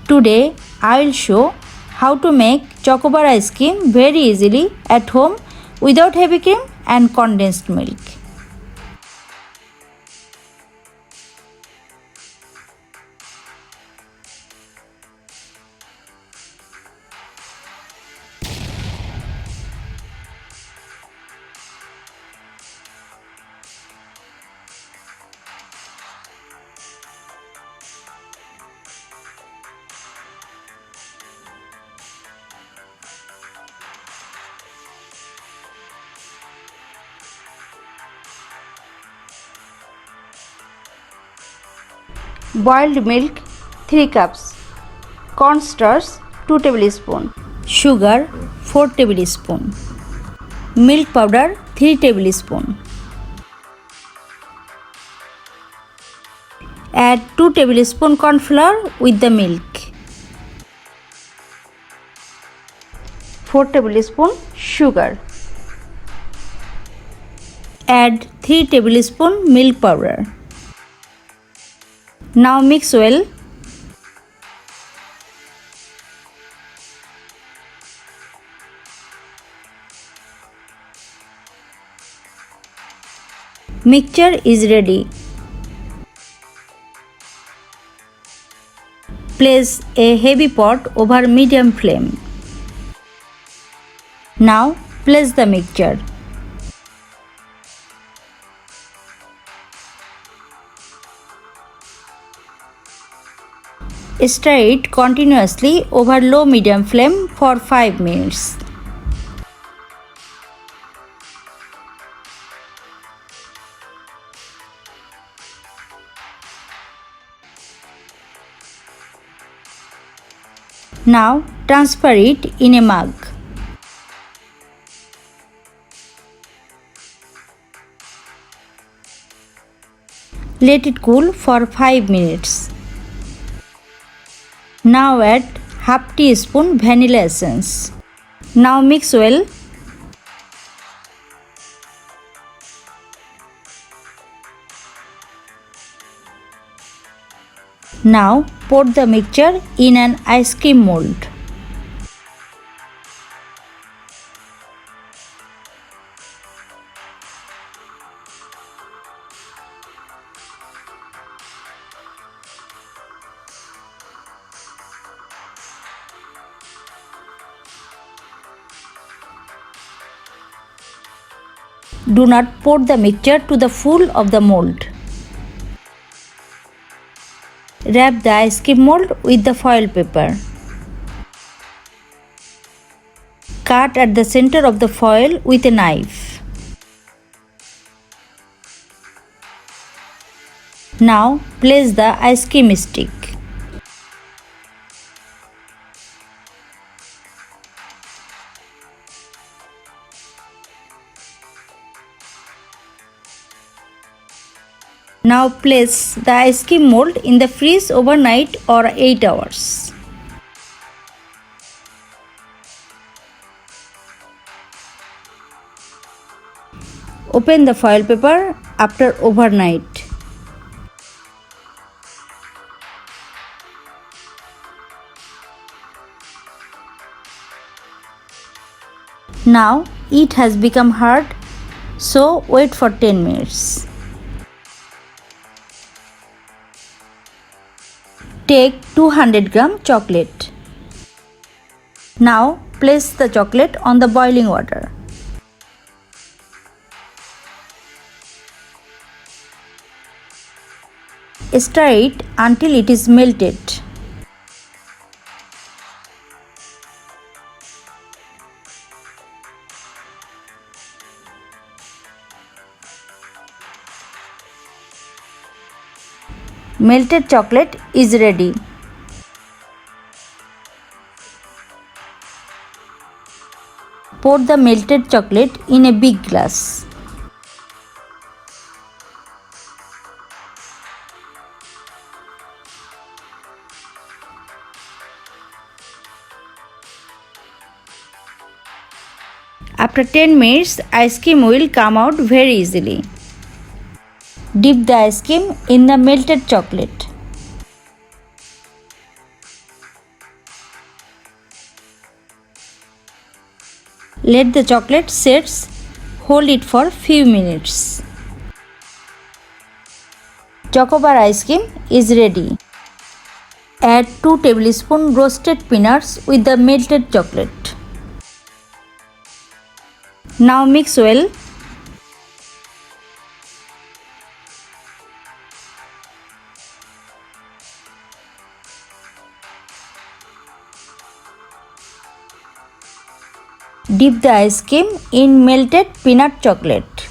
Today I will show how to make chocobar ice cream very easily at home without heavy cream and condensed milk. Boiled milk 3 cups, cornstarch 2 tablespoons, sugar 4 tablespoons, milk powder 3 tablespoons. Add 2 tablespoons corn flour with the milk. 4 tablespoons sugar. Add 3 tablespoons milk powder. Now mix well. Mixture is ready. Place a heavy pot over medium flame. Now place the mixture. Stir it continuously over low-medium flame for 5 minutes. Now transfer it in a mug. Let it cool for 5 minutes. Now add half teaspoon vanilla essence. Now mix well. Now pour the mixture in an ice cream mold. Do not pour the mixture to the full of the mold. Wrap the ice cream mold with the foil paper. Cut at the center of the foil with a knife. Now place the ice cream stick. Now place the ice cream mold in the fridge overnight or 8 hours. Open the foil paper after overnight. Now it has become hard, so wait for 10 minutes. Take 200 gram chocolate. Now place the chocolate on the boiling water. Stir it until it is melted. Melted chocolate is ready. Pour the melted chocolate in a big glass. After 10 minutes, ice cream will come out very easily. Dip the ice cream in the melted chocolate. Let the chocolate set. Hold it for few minutes. Chocobar ice cream is ready. Add 2 tablespoons roasted peanuts with the melted chocolate. Now mix well. Dip the ice cream in melted peanut chocolate.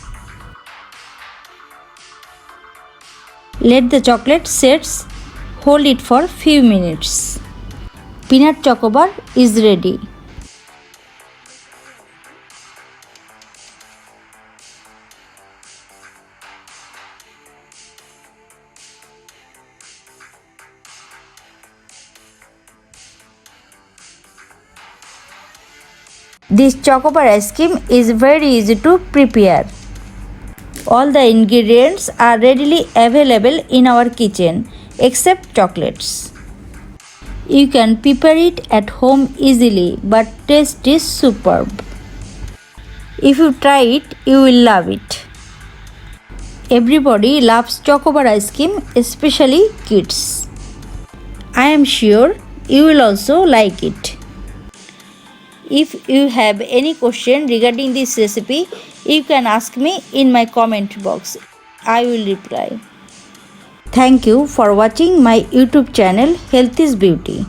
Let the chocolate set. Hold it for few minutes. Peanut chocobar is ready. This chocobar ice cream is very easy to prepare. All the ingredients are readily available in our kitchen except chocolates. You can prepare it at home easily, but taste is superb. If you try it, you will love it. Everybody loves chocobar ice cream, especially kids. I am sure you will also like it. If you have any question regarding this recipe, you can ask me in my comment box. I will reply. Thank you for watching my YouTube channel Health is Beauty.